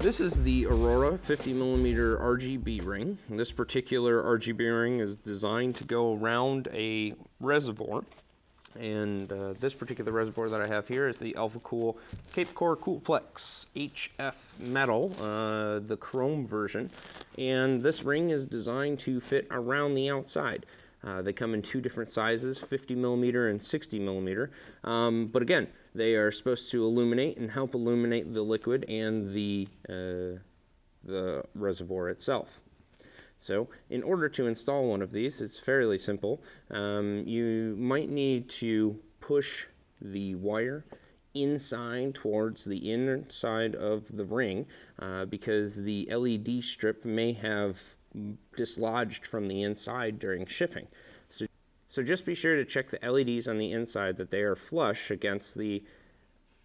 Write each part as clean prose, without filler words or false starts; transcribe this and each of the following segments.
This is the Aurora 50mm RGB ring. This particular RGB ring is designed to go around a reservoir. And this particular reservoir that I have here is the AlphaCool Cape Core Coolplex HF metal, the chrome version. And this ring is designed to fit around the outside. They come in two different sizes, 50mm and 60mm. But again, they are supposed to illuminate and help illuminate the liquid and the reservoir itself. So in order to install one of these, it's fairly simple. You might need to push the wire inside towards the inside of the ring because the LED strip may have dislodged from the inside during shipping. So just be sure to check the LEDs on the inside that they are flush against the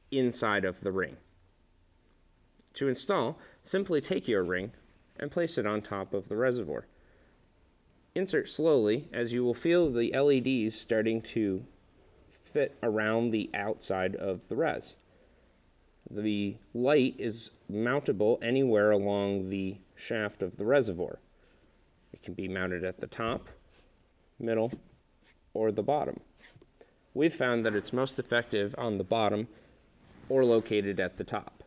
inside of the ring. To install, simply take your ring and place it on top of the reservoir. Insert slowly as you will feel the LEDs starting to fit around the outside of the res. The light is mountable anywhere along the shaft of the reservoir. It can be mounted at the top, middle, or the bottom. We've found that it's most effective on the bottom or located at the top.